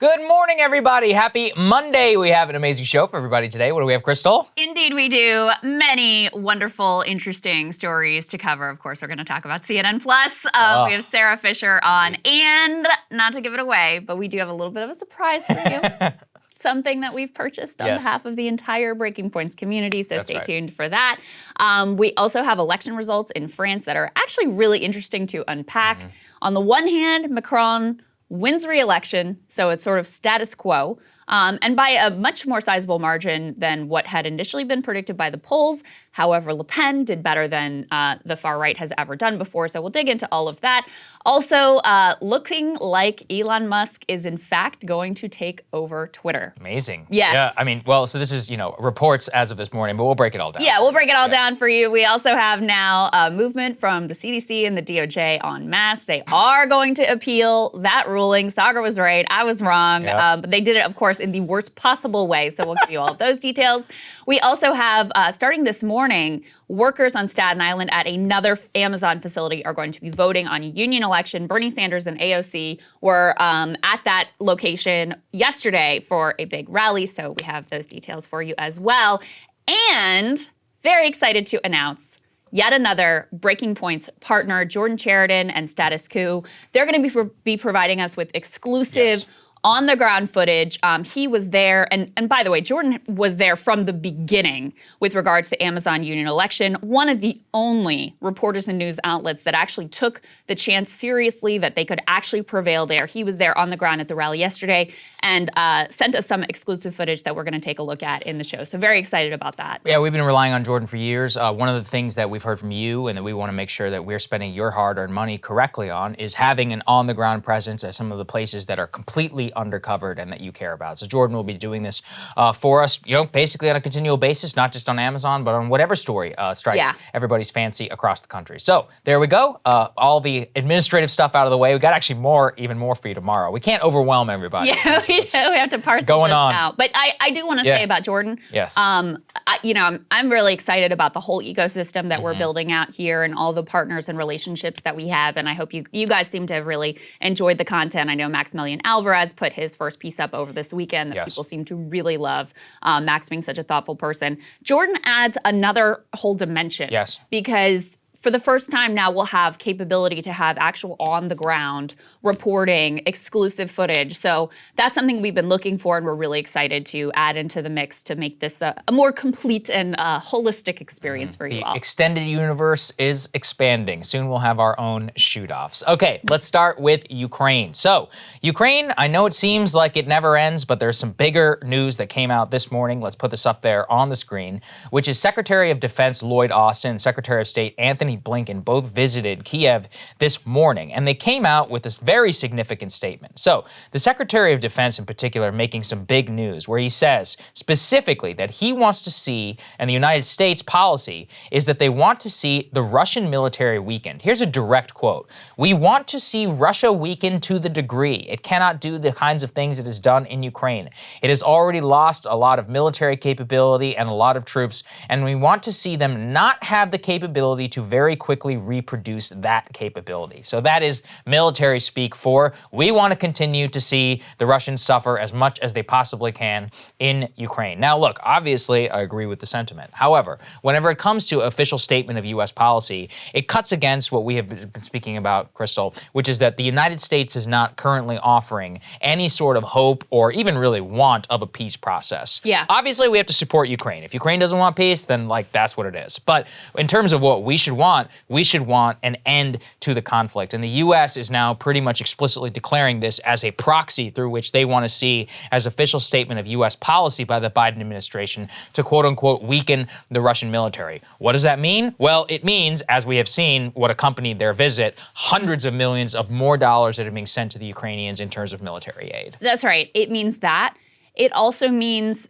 Good morning, everybody. Happy Monday. We have an amazing show for everybody today. What do we have, Krystal? Indeed, we do. Many wonderful, interesting stories to cover. Of course, we're going to talk about CNN Plus. We have Sarah Fisher on. And not to give it away, but we do have a little bit of a surprise for you. Something that we've purchased on behalf of the entire Breaking Points community, so stay tuned for that. We also have election results in France that are actually really interesting to unpack. On the one hand, Macron wins re-election, so it's sort of status quo, and by a much more sizable margin than what had initially been predicted by the polls. However, Le Pen did better than the far right has ever done before, so we'll dig into all of that. Also, looking like Elon Musk is in fact going to take over Twitter. Amazing. Yes. Yeah, I mean, well, so this is, reports as of this morning, but we'll break it all down. Yeah, we'll break it all down for you. We also have now a movement from the CDC and the DOJ en masse. They are going to appeal that ruling. Saagar was right, I was wrong, but they did it, of course, in the worst possible way, so we'll give you all of those details. We also have, starting this morning, workers on Staten Island at another Amazon facility are going to be voting on a union election. Bernie Sanders and AOC were at that location yesterday for a big rally, so we have those details for you as well. And very excited to announce yet another Breaking Points partner, Jordan Sheridan and Status Quo. They're going to be providing us with exclusive on-the-ground footage. He was there, and by the way, Jordan was there from the beginning with regards to the Amazon union election. One of the only reporters and news outlets that actually took the chance seriously that they could actually prevail there. He was there on the ground at the rally yesterday and sent us some exclusive footage that we're going to take a look at in the show. So very excited about that. Yeah, we've been relying on Jordan for years. One of the things that we've heard from you and that we want to make sure that we're spending your hard-earned money correctly on is having an on-the-ground presence at some of the places that are completely undercovered and that you care about. So Jordan will be doing this for us, basically on a continual basis, not just on Amazon, but on whatever story strikes everybody's fancy across the country. So there we go. All the administrative stuff out of the way. We got actually even more for you tomorrow. We can't overwhelm everybody. Yeah, we have to parse this out. But I do want to say about Jordan. Yes. I'm really excited about the whole ecosystem that we're building out here and all the partners and relationships that we have. And I hope you guys seem to have really enjoyed the content. I know Maximilian Alvarez put his first piece up over this weekend that people seem to really love. Max being such a thoughtful person. Jordan adds another whole dimension. Yes. Because for the first time now, we'll have capability to have actual on-the-ground reporting, exclusive footage. So that's something we've been looking for, and we're really excited to add into the mix to make this a more complete and holistic experience for you all. The extended universe is expanding. Soon we'll have our own shoot-offs. Okay, let's start with Ukraine. So Ukraine, I know it seems like it never ends, but there's some bigger news that came out this morning. Let's put this up there on the screen, which is Secretary of Defense Lloyd Austin and Secretary of State Anthony Blinken both visited Kiev this morning, and they came out with this very significant statement. So the Secretary of Defense in particular making some big news where he says specifically that he wants to see, and the United States policy is that they want to see the Russian military weakened. Here's a direct quote. "We want to see Russia weakened to the degree it cannot do the kinds of things it has done in Ukraine. It has already lost a lot of military capability and a lot of troops, and we want to see them not have the capability to very quickly reproduce that capability." So that is military speak for we want to continue to see the Russians suffer as much as they possibly can in Ukraine. Now, look, obviously, I agree with the sentiment. However, whenever it comes to official statement of U.S. policy, it cuts against what we have been speaking about, Krystal, which is that the United States is not currently offering any sort of hope or even really want of a peace process. Yeah. Obviously, we have to support Ukraine. If Ukraine doesn't want peace, then that's what it is. But in terms of what we should want an end to the conflict. And the U.S. is now pretty much explicitly declaring this as a proxy through which they want to see as official statement of U.S. policy by the Biden administration to quote unquote weaken the Russian military. What does that mean? Well, it means, as we have seen what accompanied their visit, hundreds of millions of more dollars that are being sent to the Ukrainians in terms of military aid. That's right. It means that. It also means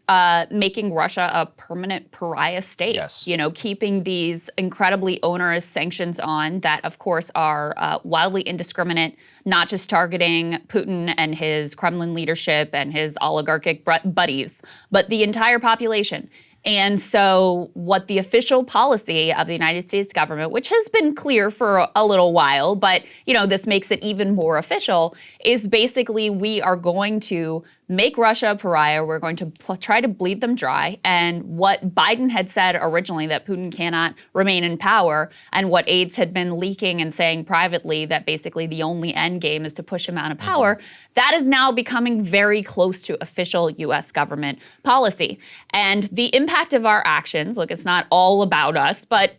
making Russia a permanent pariah state. Yes. Keeping these incredibly onerous sanctions on that, of course, are wildly indiscriminate, not just targeting Putin and his Kremlin leadership and his oligarchic buddies, but the entire population. And so what the official policy of the United States government, which has been clear for a little while, but this makes it even more official, is basically we are going to make Russia a pariah. We're going to try to bleed them dry. And what Biden had said originally, that Putin cannot remain in power, and what aides had been leaking and saying privately that basically the only end game is to push him out of power, that is now becoming very close to official U.S. government policy. And the impact of our actions, look, it's not all about us, but,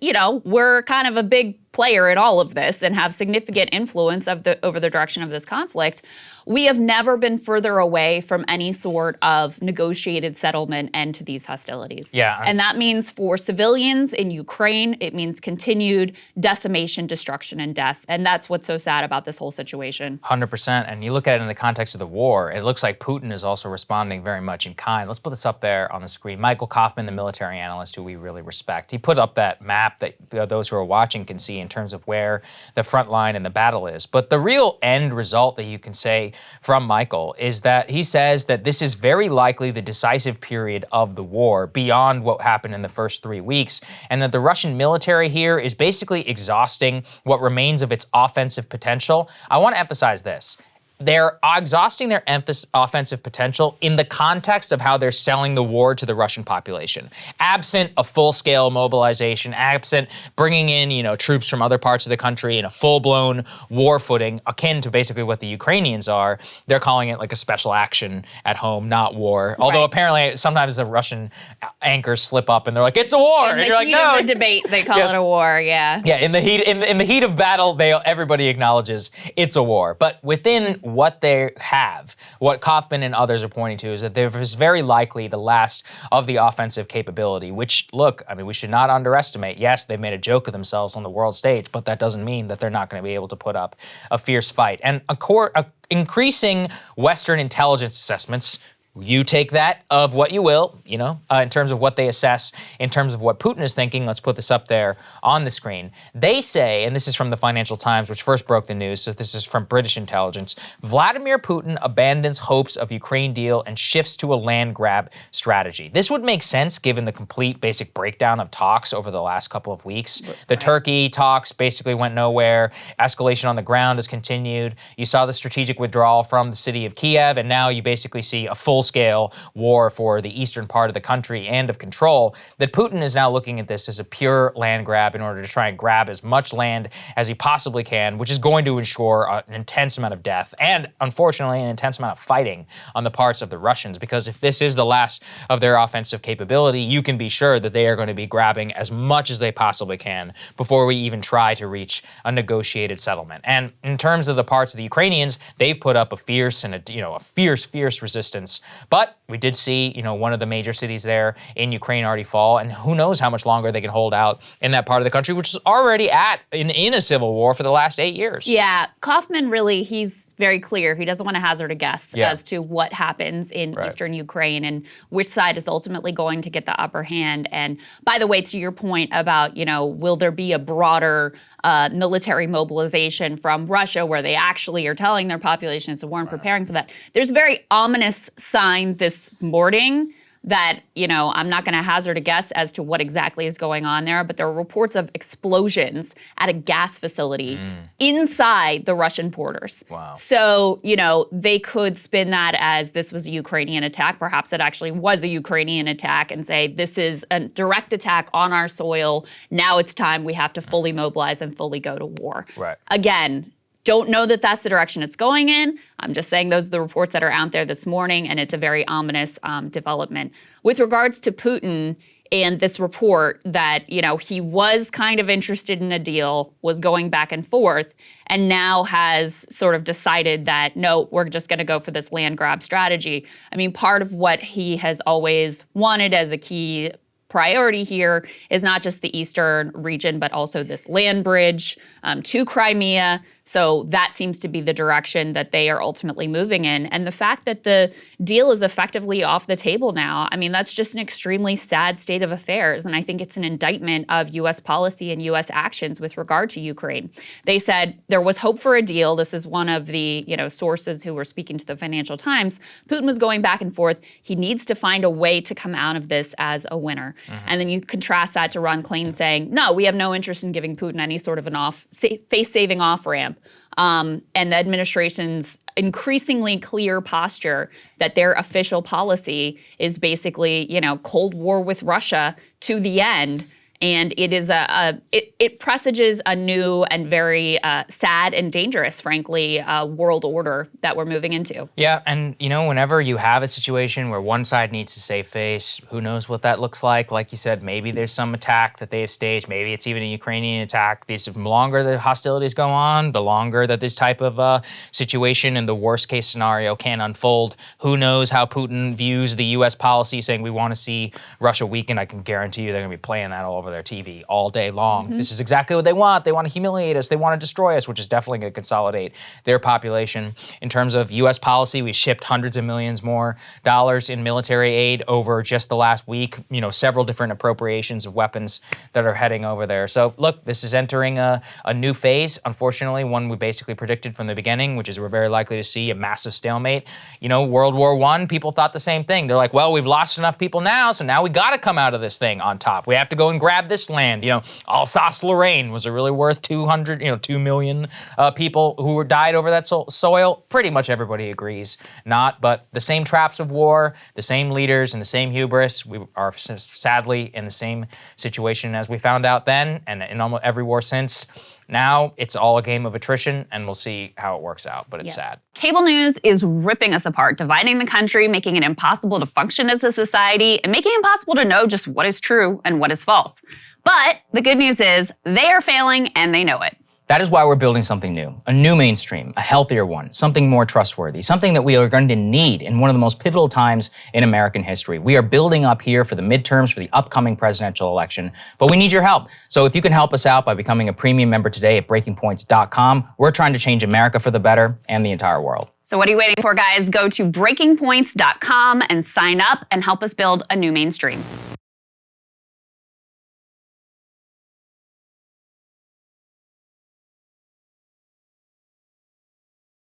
we're kind of a big player in all of this and have significant influence over the direction of this conflict. We have never been further away from any sort of negotiated settlement end to these hostilities. Yeah. And that means for civilians in Ukraine, it means continued decimation, destruction, and death. And that's what's so sad about this whole situation. 100%. And you look at it in the context of the war, it looks like Putin is also responding very much in kind. Let's put this up there on the screen. Michael Kaufman, the military analyst who we really respect, he put up that map that those who are watching can see in terms of where the front line in the battle is. But the real end result that you can say from Michael is that he says that this is very likely the decisive period of the war beyond what happened in the first 3 weeks, and that the Russian military here is basically exhausting what remains of its offensive potential. I want to emphasize this. They're exhausting their offensive potential in the context of how they're selling the war to the Russian population. Absent a full-scale mobilization, absent bringing in, troops from other parts of the country in a full-blown war footing, akin to basically what the Ukrainians are, they're calling it like a special action at home, not war. Right. Although apparently sometimes the Russian anchors slip up and they're like, it's a war. In the and you're heat like, no. of the debate, they call it a war, yeah. Yeah, in the heat of battle, everybody acknowledges it's a war. But within what they have, what Kaufman and others are pointing to is that there is very likely the last of the offensive capability, which, look, we should not underestimate. Yes, they've made a joke of themselves on the world stage, but that doesn't mean that they're not going to be able to put up a fierce fight. And increasing Western intelligence assessments, you take that of what you will, in terms of what they assess, in terms of what Putin is thinking. Let's put this up there on the screen. They say, and this is from the Financial Times, which first broke the news, so this is from British intelligence, Vladimir Putin abandons hopes of Ukraine deal and shifts to a land grab strategy. This would make sense given the complete basic breakdown of talks over the last couple of weeks. The Turkey talks basically went nowhere. Escalation on the ground has continued. You saw the strategic withdrawal from the city of Kiev, and now you basically see a full-scale war for the eastern part of the country and of control, that Putin is now looking at this as a pure land grab in order to try and grab as much land as he possibly can, which is going to ensure an intense amount of death and, unfortunately, an intense amount of fighting on the parts of the Russians. Because if this is the last of their offensive capability, you can be sure that they are going to be grabbing as much as they possibly can before we even try to reach a negotiated settlement. And in terms of the parts of the Ukrainians, they've put up a fierce and a fierce resistance. But we did see, one of the major cities there in Ukraine already fall, and who knows how much longer they can hold out in that part of the country, which is already in a civil war for the last 8 years. Yeah, Kaufman really, he's very clear. He doesn't want to hazard a guess as to what happens in eastern Ukraine and which side is ultimately going to get the upper hand. And by the way, to your point about, will there be a broader military mobilization from Russia where they actually are telling their population it's a war and preparing for that. There's a very ominous sign this morning that, I'm not going to hazard a guess as to what exactly is going on there, but there are reports of explosions at a gas facility inside the Russian borders. Wow. So, they could spin that as this was a Ukrainian attack. Perhaps it actually was a Ukrainian attack and say this is a direct attack on our soil. Now it's time we have to fully mobilize and fully go to war. Right. Again, don't know that that's the direction it's going in. I'm just saying those are the reports that are out there this morning, and it's a very ominous development. With regards to Putin and this report that, he was kind of interested in a deal, was going back and forth, and now has sort of decided that, no, we're just going to go for this land grab strategy. Part of what he has always wanted as a key priority here is not just the eastern region, but also this land bridge to Crimea, So that seems to be the direction that they are ultimately moving in. And the fact that the deal is effectively off the table now, I mean, that's just an extremely sad state of affairs. And I think it's an indictment of U.S. policy and U.S. actions with regard to Ukraine. They said there was hope for a deal. This is one of the sources who were speaking to the Financial Times. Putin was going back and forth. He needs to find a way to come out of this as a winner. And then you contrast that to Ron Klain saying, no, we have no interest in giving Putin any sort of an face-saving off-ramp. And the administration's increasingly clear posture that their official policy is basically, Cold War with Russia to the end. And it is it presages a new and very sad and dangerous, frankly, world order that we're moving into. Yeah, and whenever you have a situation where one side needs to save face, who knows what that looks like? Like you said, maybe there's some attack that they have staged. Maybe it's even a Ukrainian attack. The longer the hostilities go on, the longer that this type of situation and the worst case scenario can unfold. Who knows how Putin views the U.S. policy saying we want to see Russia weaken? I can guarantee you they're going to be playing that all over their TV all day long. This is exactly what they want. They want to humiliate us. They want to destroy us, which is definitely going to consolidate their population. In terms of U.S. policy, we shipped hundreds of millions more dollars in military aid over just the last week. Several different appropriations of weapons that are heading over there. So look, this is entering a new phase. Unfortunately, one we basically predicted from the beginning, which is we're very likely to see a massive stalemate. World War I, people thought the same thing. They're like, well, we've lost enough people now, so now we got to come out of this thing on top. We have to go and grab this land. Alsace-Lorraine, was it really worth 2 million people who died over that soil? Pretty much everybody agrees not, but the same traps of war, the same leaders, and the same hubris. We are sadly in the same situation as we found out then, and in almost every war since. Now it's all a game of attrition, and we'll see how it works out, but it's sad. Cable news is ripping us apart, dividing the country, making it impossible to function as a society, and making it impossible to know just what is true and what is false. But the good news is they are failing and they know it. That is why we're building something new, a new mainstream, a healthier one, something more trustworthy, something that we are going to need in one of the most pivotal times in American history. We are building up here for the midterms, for the upcoming presidential election, but we need your help. So if you can help us out by becoming a premium member today at breakingpoints.com, we're trying to change America for the better and the entire world. So what are you waiting for, guys? Go to breakingpoints.com and sign up and help us build a new mainstream.